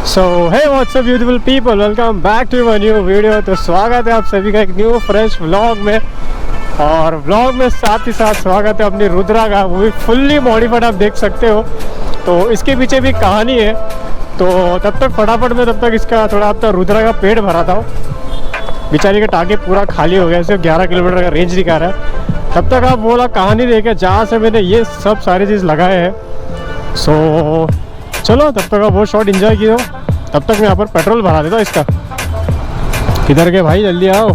So hey what's up beautiful people, welcome back to my new video. तो स्वागत है आप सभी का एक न्यू फ्रेश व्लॉग में। और व्लॉग में साथ ही साथ स्वागत है अपनी रुद्रा का, वो भी फुल्ली मॉडिफाइड आप देख सकते हो। तो इसके पीछे भी कहानी है। तो तब तक फटाफट में इसका थोड़ा अब तक रुद्रा का पेट भरा था। बेचारी का टारगेट पूरा खाली हो गया, सिर्फ 11 किलोमीटर का रेंज दिखा रहा है। तब तक आप बोला कहानी देखे जहाँ से मैंने ये सब सारी चीज़ लगाए हैं। सो चलो तब तक आप वो शॉट एंजॉय किया। तब तक मैं यहाँ पर पेट्रोल भरा देता हूँ इसका। किधर के भाई, जल्दी आओ।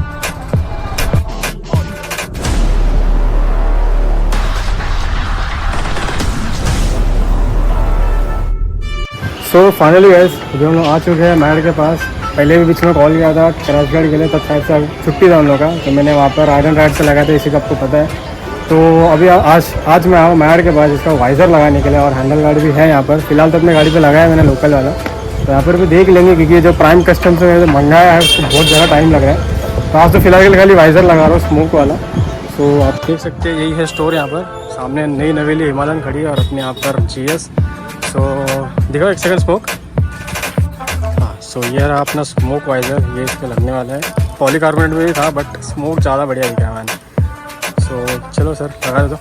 सो फाइनली गाइस अभी हम लोग आ चुके हैं मैड के पास। पहले भी बीच में कॉल किया था क्रैश गाड़ी के लिए, तब शायद से छुट्टी था हम लोग का। तो मैंने वहाँ पर राइड एंड राइड से लगा था, इसी का आपको पता है। तो अभी आज मैं आऊँ मैड के पास इसका वाइज़र लगाने के लिए, और हैंडल गार्ड भी है यहाँ पर। फिलहाल तो अपने गाड़ी पे लगाया मैंने लोकल वाला। तो यहाँ पर भी देख लेंगे, क्योंकि जो प्राइम कस्टम से मैंने मंगाया है उसको बहुत ज़्यादा टाइम लग रहा है। तो आज तो फिलहाल खाली वाइज़र लगा रहा हूँ स्मोक वाला। तो आप देख सकते हैं यही है स्टोर। यहाँ पर सामने नई नवेली हिमालयन खड़ी है और अपने यहाँ पर GS। सो देखो एक सेकंड स्मोक। हाँ, सो ये रहा अपना स्मोक वाइज़र, ये इस पर लगने वाला है। पॉलीकार्बोनेट में भी था बट स्मोक ज़्यादा बढ़िया दिखा मैंने। सो चलो सर लगा दो।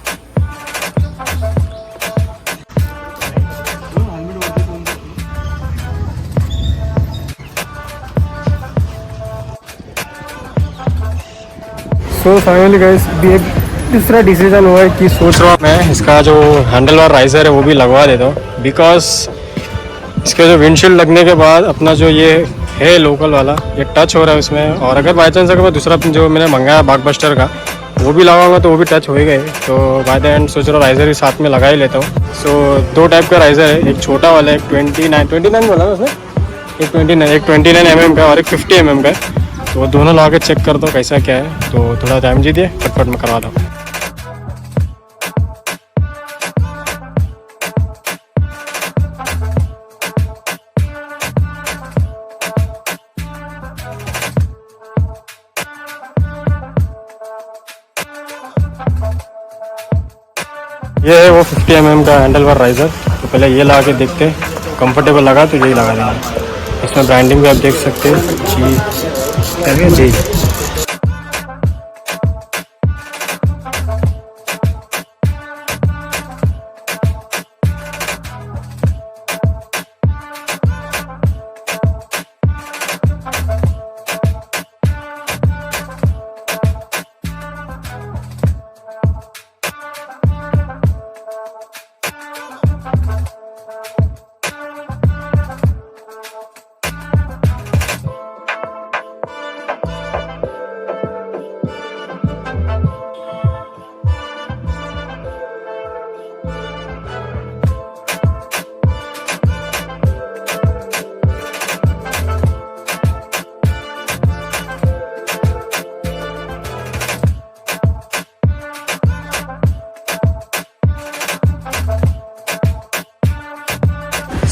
सो फाइनली गाइस भी एक दूसरा डिसीजन हुआ है कि सोच रहा हूँ मैं इसका जो हैंडल बार राइजर है वो भी लगवा देता हूँ। बिकॉज इसके जो विंडशील्ड लगने के बाद अपना जो ये है लोकल वाला, ये टच हो रहा है उसमें। और अगर बाई चांस अगर दूसरा जो मैंने मंगाया बागबस्टर का वो भी लगाऊंगा तो वो भी टच हो ही गए। तो बाय द एंड सोच रहा हूँ राइजर भी साथ में लगा ही लेता हूँ। सो दो टाइप का राइजर है, एक छोटा वाला है, एक 29 बोला उसने, एक 29 mm का और एक 50 mm का है। तो वो दोनों ला के चेक कर दो कैसा क्या है। तो थोड़ा टाइम दीजिए, फटफट में करवा दो। ये है वो 50 mm का हैंडल बार राइजर। तो पहले ये लगा के देखते हैं, कंफर्टेबल लगा तो यही लगा देना। इसमें ब्रांडिंग भी आप देख सकते हैं जी।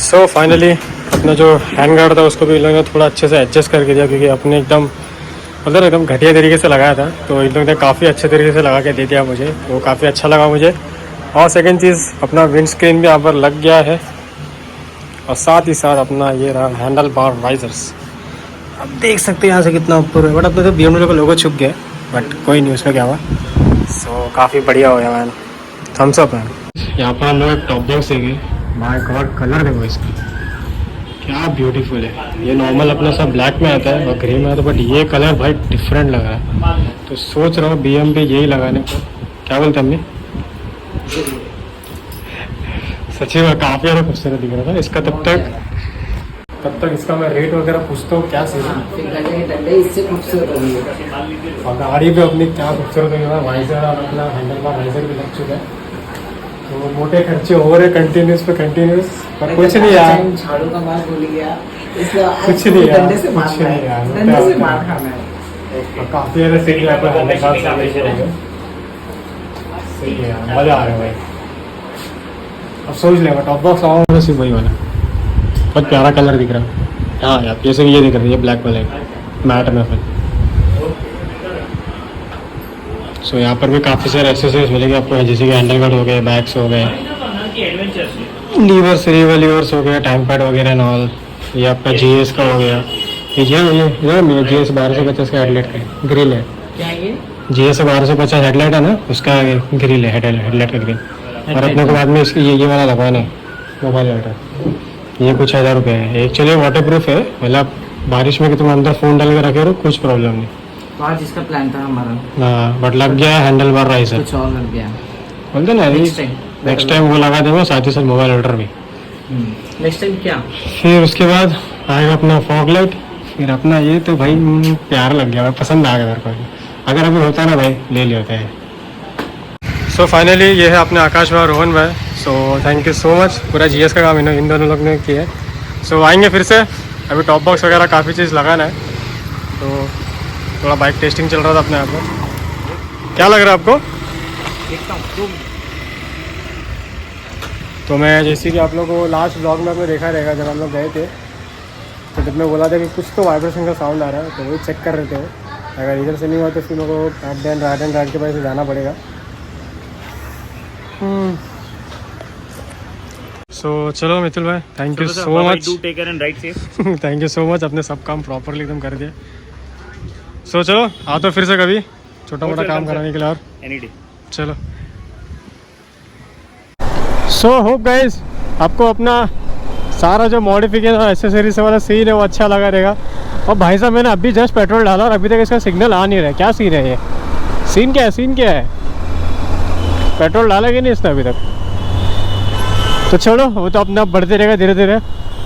सो फाइनली अपना जो हैंड गार्ड था उसको भी इन लोगों ने थोड़ा अच्छे से एडजस्ट करके दिया, क्योंकि अपने एकदम घटिया तरीके से लगाया था। तो इन लोगों ने काफ़ी अच्छे तरीके से लगा के दे दिया मुझे, वो काफ़ी अच्छा लगा मुझे। और सेकंड चीज़ अपना विंड स्क्रीन भी यहाँ पर लग गया है, और साथ ही साथ अपना ये रहा हैंडल बार वाइजर्स। अब देख सकते हैं यहाँ से कितना ऊपर है, बट अपने तो BMW का लोगो छुप गया, बट कोई नहीं, उसमें क्या हुआ। सो काफ़ी बढ़िया हो गया मैन, थम्स अप मैन। यहाँ पर हम लोग एक टॉप बॉक्स देंगे। माय गॉड, कलर देखो इसका क्या ब्यूटीफुल है। ये नॉर्मल अपना सब ब्लैक में आता है और ग्रे में आता है, बट ये कलर भाई डिफरेंट लग रहा है। तो सोच रहा हूँ BM पे यही लगाने को। क्या बोलते हैं हमने, सच्ची में काफ़ी ज़्यादा खूबसूरत दिख रहा था इसका। तब तक इसका मैं रेट वगैरह पूछता हूँ क्या सीन है, इससे खूबसूरत होगी और गाड़ी पे अपनी क्या खूबसूरत होगी। वाइजर और अपना हैंडल बार वाइजर भी लग चुका है। तो मोटे खर्चे हो रहे कंटिन्यूस, पर कुछ नहीं यार, झाड़ू का माल भूल गया, कुछ नहीं यार, कुछ नहीं यार, काफी ज़्यादा सही है। सही है यार, मजा आ रहा है भाई। अब सोच लेगा टॉप बॉक्स आऊँगा सिर्फ वही वाला, बहुत प्यारा कलर दिख रहा है। हाँ यार, जैसे ये दिख रहा है, ये ब्लैक वाला मैट में फिर। सो यहाँ पर भी काफ़ी सारे एक्सेसरीज मिलेंगे आपको, जैसे कि हैंडल गार्ड हो गए, बैग्स हो गए, लीवर्स हो गए, टाइम पैड वगैरह एंड ऑल। ये आपका GS का हो गया, ये GS 1250 का हेडलाइट का ग्रिल है। क्या है ये? GS 1250 हेडलाइट है ना, उसका ग्रिल है, हेडलाइट का ग्रिल। और अपने को बाद में इसकी ये वाला लगवाना है मोबाइल होल्डर, ये कुछ 1000 रुपये है। एक्चुअली वाटर प्रूफ है, मतलब बारिश में कि तुम अंदर फ़ोन डाल के रखे हो कुछ प्रॉब्लम नहीं। तो आज इसका प्लान था हमारा, हाँ बट लग गया हैंडल बार राइजर, कुछ और लग गया। बोलते ना नेक्स्ट टाइम वो लगा देंगे, साथ ही साथ मोबाइल होल्डर भी। नेक्स्ट टाइम क्या? फिर उसके बाद आएगा अपना फॉग लाइट, फिर अपना ये तो भाई प्यार लग गया, पसंद आ गया मेरे को। अगर अभी होता ना भाई ले लेते हैं। सो फाइनली ये है अपने आकाश भाई, रोहन भाई। So thank you so much, पूरा GS का काम इन दोनों लोग ने किया है। सो आएंगे फिर से, अभी टॉप बॉक्स वगैरह काफ़ी चीज़ लगाना है, तो थोड़ा बाइक टेस्टिंग चल रहा था अपने यहाँ पर। क्या लग रहा है आपको? तो मैं जैसे कि आप लोगों को लास्ट ब्लॉग में आपने देखा रहेगा, जब हम लोग गए थे तो जब मैं बोला था कि कुछ तो वाइब्रेशन का साउंड आ रहा है, तो वही चेक कर रहे थे। अगर इधर से नहीं हुआ तो फिर मेरे को राइट एंड राइट के पास जाना पड़ेगा। सो चलो मितुल भाई, thank you so much, thank you so much, अपने सब काम प्रॉपरली एकदम कर दिया। सो चलो आ तो फिर से कभी छोटा मोटा काम कराने के लिए, और एनी डे चलो। सो होप गाइस आपको अपना सारा जो मॉडिफिकेशन और एसेसरीज वाला सीन है वो अच्छा लगा रहेगा। और भाई साहब मैंने अभी जस्ट पेट्रोल डाला और अभी तक इसका सिग्नल आ नहीं रहा है। क्या सीन है ये? सीन क्या है? पेट्रोल डाला कि नहीं इसने अभी तक? तो छोड़ो, वो तो अपना बढ़ते रहेगा धीरे धीरे।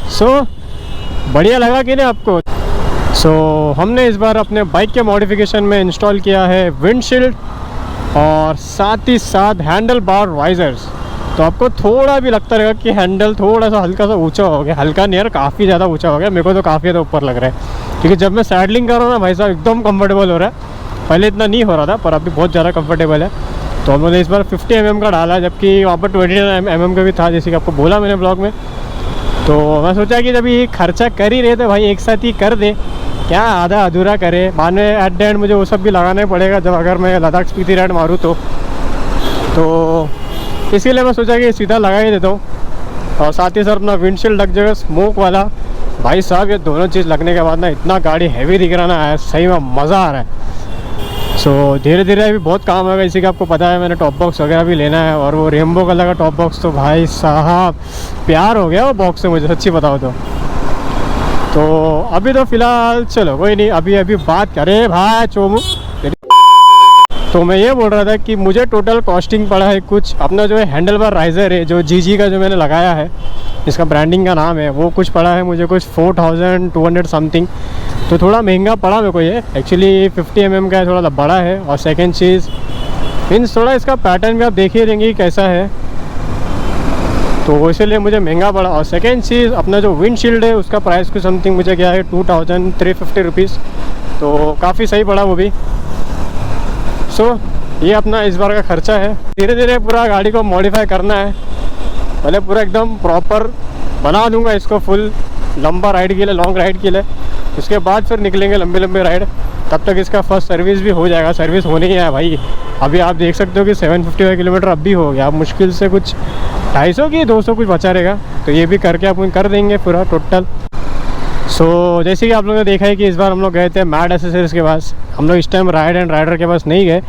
सो बढ़िया लगा कि नहीं आपको? सो हमने इस बार अपने बाइक के मॉडिफिकेशन में इंस्टॉल किया है विंडशील्ड और साथ ही साथ हैंडल बार वाइजर्स। तो आपको थोड़ा भी लगता रहेगा कि हैंडल थोड़ा सा हल्का सा ऊंचा हो गया, हल्का नहीं यार काफ़ी ज़्यादा ऊंचा हो गया, मेरे को तो काफ़ी ज़्यादा ऊपर लग रहा है। क्योंकि जब मैं सैडलिंग कर रहा हूँ ना भाई साहब एकदम कंफर्टेबल हो रहा है। पहले इतना नहीं हो रहा था पर अभी बहुत ज़्यादा कंफर्टेबल है। तो हम लोगों ने इस बार 50 mm का डाला, जबकि वहाँ पर 29 mm का भी था, जैसे कि आपको बोला मैंने ब्लॉग में। तो मैं सोचा कि जब ये खर्चा कर ही रहे थे भाई एक साथ ही कर दे, क्या आधा अधूरा करे। बाद में एट द एंड मुझे वो सब भी लगाना ही पड़ेगा जब अगर मैं लद्दाख स्पीति राइड मारूँ तो इसीलिए मैं सोचा कि सीधा लगा ही देता हूँ। और साथ ही साथ अपना विंडशील्ड लग जाएगा स्मोक वाला। भाई साहब ये दोनों चीज़ लगने के बाद ना इतना गाड़ी हैवी दिख रहा ना, सही में मज़ा आ रहा है। सो धीरे धीरे अभी बहुत काम होगा, इसी का आपको पता है मैंने टॉप बॉक्स वगैरह भी लेना है। और वो रेनबो कलर का टॉप बॉक्स तो भाई साहब प्यार हो गया वो बॉक्स से मुझे, सच्ची बताओ तो अभी तो फ़िलहाल चलो कोई नहीं, अभी बात करें भाई चोमू। तो मैं ये बोल रहा था कि मुझे टोटल कॉस्टिंग पड़ा है कुछ, अपना जो है हैंडल बार राइजर है जो GG का जो मैंने लगाया है, इसका ब्रांडिंग का नाम है, वो कुछ पड़ा है मुझे कुछ 4200 समथिंग। तो थोड़ा महंगा पड़ा मेरे को ये, एक्चुअली 50 mm का है, थोड़ा बड़ा है। और सेकंड चीज़ मीन्स थोड़ा इसका पैटर्न भी आप देख ही लेंगे कैसा है, तो इसीलिए मुझे महंगा पड़ा। और सेकंड चीज़ अपना जो विंडशील्ड है उसका प्राइस कुछ समथिंग मुझे क्या है 2350 रुपीज़, तो काफ़ी सही पड़ा वो भी। सो ये अपना इस बार का खर्चा है। धीरे धीरे पूरा गाड़ी को मॉडिफाई करना है, पहले पूरा एकदम प्रॉपर बना दूंगा इसको फुल लंबा राइड के लिए, लॉन्ग राइड के लिए। उसके बाद फिर निकलेंगे लंबी राइड, तब तक इसका फर्स्ट सर्विस भी हो जाएगा। सर्विस होने ही है भाई, अभी आप देख सकते हो कि 755 किलोमीटर अब भी हो गया। अब मुश्किल से कुछ 250 की 200 कुछ बचा रहेगा, तो ये भी करके अपन कर देंगे पूरा टोटल। सो जैसे कि आप लोगों ने देखा है कि इस बार हम लोग गए थे मैड एसेसरीज़ के पास। हम लोग इस टाइम राइड एंड राइडर के पास नहीं गए,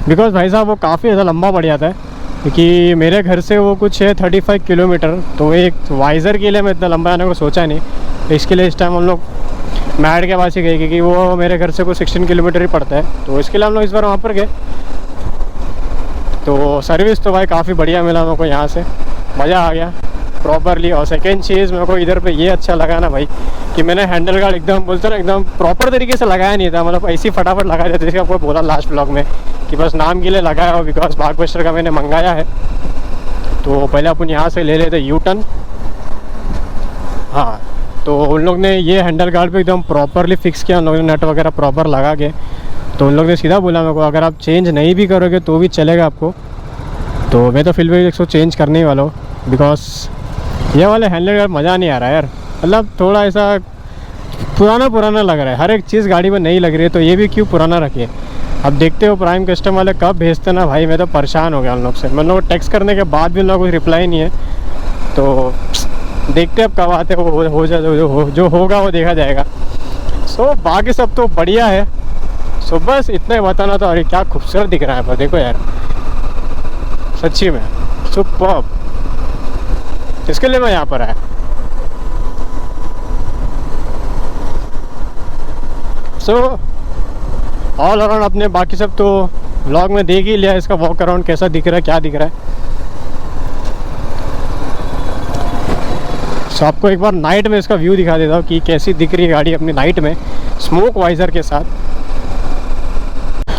बिकॉज़ भाई साहब वो काफ़ी ज़्यादा लंबा पड़ जाता है, क्योंकि मेरे घर से वो कुछ है 35 किलोमीटर। तो एक वाइज़र के लिए मैं इतना लंबा आने को सोचा नहीं, तो इसके लिए इस टाइम हम लोग मैड के पास ही गए, क्योंकि वो मेरे घर से कुछ 16 किलोमीटर ही पड़ता है। तो इसके लिए हम लोग इस बार वहाँ पर गए। तो सर्विस तो भाई काफ़ी बढ़िया मिला मेरे को, यहाँ से मज़ा आ गया प्रॉपरली। और सेकेंड चीज़ मेरे को इधर पे ये अच्छा लगा ना भाई कि मैंने हैंडल गार्ड एकदम बोलते ना एकदम प्रॉपर तरीके से लगाया नहीं था, मतलब ऐसे ही फटाफट लगा दिया था, जैसे आपको बोला लास्ट ब्लॉग में कि बस नाम के लिए लगाया हो, बिकॉज भागबस्टर का मैंने मंगाया है। तो पहले अपन यहाँ से ले लेते यू टर्न। हाँ, तो उन लोग ने ये हैंडल गार्ड पे एकदम प्रॉपरली फिक्स किया, उन लोगों ने नट वगैरह प्रॉपर लगा के। तो उन लोग ने सीधा बोला मेरे को अगर आप चेंज नहीं भी करोगे तो भी चलेगा आपको। तो मैं तो फिर भी इसको चेंज करने ही वाला हूँ, बिकॉज ये वाले हैंडल गार्ड मज़ा नहीं आ रहा है यार, मतलब थोड़ा ऐसा पुराना लग रहा है। हर एक चीज़ गाड़ी में नई लग रही है, तो ये भी क्यों पुराना रखिए। अब देखते हो प्राइम कस्टम वाले कब भेजते ना भाई, मैं तो परेशान हो गया उन लोग से। मैं लोग टेक्स्ट करने के बाद भी उन लोगों को रिप्लाई नहीं है, तो देखते अब कब आते हो जाए जो होगा वो देखा जाएगा। सो बाकी सब तो बढ़िया है। सो बस इतना ही बताना था। अरे क्या खूबसूरत दिख रहा है पर देखो यार, सच्ची में सुपर्ब। इसके लिए मैं यहाँ पर आया। सो ऑल अराउंड अपने बाकी सब तो व्लॉग में देख ही लिया। इसका वॉक अराउंड कैसा दिख रहा है, क्या दिख रहा है। सो आपको एक बार नाइट में इसका व्यू दिखा देता हूँ कि कैसी दिख रही है गाड़ी अपनी नाइट में स्मोक वाइजर के साथ।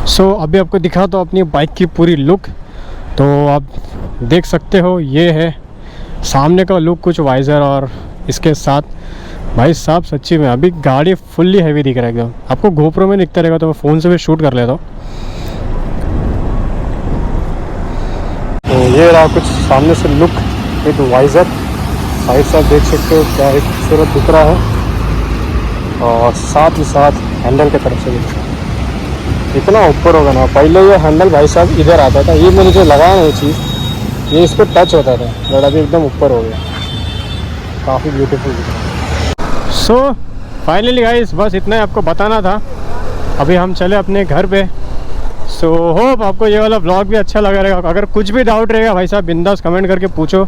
सो अभी आपको दिखाता हूँ अपनी बाइक की पूरी लुक। तो आप देख सकते हो ये है सामने का लुक कुछ वाइजर, और इसके साथ भाई साहब सच्ची में अभी गाड़ी फुल्ली हैवी दिख रहा है एकदम। आपको गोप्रो में दिखता रहेगा तो मैं फ़ोन से भी शूट कर लेता हूँ। तो ये रहा कुछ सामने से लुक विद वाइजर। साइड से आप देख सकते हो क्या एक खूबसूरत दिख रहा है, और साथ ही साथ हैंडल की तरफ से भी इतना ऊपर होगा ना। पहले ये हैंडल भाई साहब इधर आता था, ये मैंने जो लगाया ना ये चीज़, ये इस पर टच होता था, बट अभी एकदम ऊपर हो गया। काफ़ी ब्यूटीफुल दिख रहा है। सो फाइनली गाइस बस इतना ही आपको बताना था। अभी हम चले अपने घर पे। सो होप आपको ये वाला ब्लॉग भी अच्छा लगा रहेगा। अगर कुछ भी डाउट रहेगा भाई साहब बिंदास कमेंट करके पूछो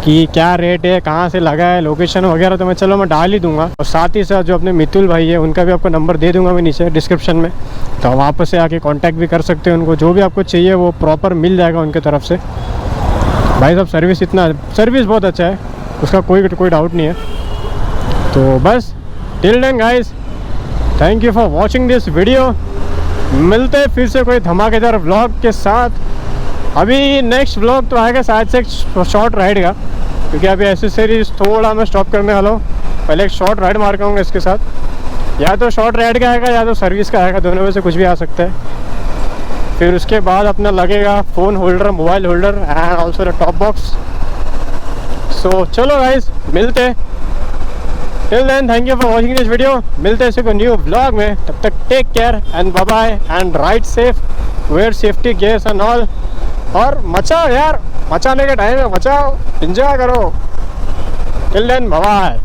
कि क्या रेट है, कहाँ से लगा है, लोकेशन वगैरह, तो मैं डाल ही दूंगा। और साथ ही साथ जो अपने मितुल भाई है उनका भी आपको नंबर दे दूंगा मैं नीचे डिस्क्रिप्शन में, तो वहाँ पर से आके कांटेक्ट भी कर सकते हैं उनको। जो भी आपको चाहिए वो प्रॉपर मिल जाएगा उनके तरफ से। भाई साहब सर्विस बहुत अच्छा है, उसका कोई डाउट नहीं है। तो बस till then guys, thank you for watching this video. मिलते हैं फिर से कोई धमाकेदार व्लॉग के साथ। अभी नेक्स्ट व्लॉग तो आएगा शायद से एक शॉर्ट राइड का, क्योंकि अभी एसेसरीज थोड़ा मैं स्टॉप करने वाला हूँ। पहले एक शॉर्ट राइड मार के आऊँगा इसके साथ, या तो शॉर्ट राइड का आएगा या तो सर्विस का आएगा, दोनों में से कुछ भी आ सकता है। फिर उसके बाद अपना लगेगा phone holder, mobile holder and also the top box. So चलो गाइस मिलते हैं। Till then thank you for watching this video. मिलते हैं इसी को न्यू ब्लॉग में, तब तक take care and bye bye and ride safe, wear safety gears and all. और मचाओ यार, मचाने का टाइम है, मचाओ, एंजॉय करो। Till then bye bye.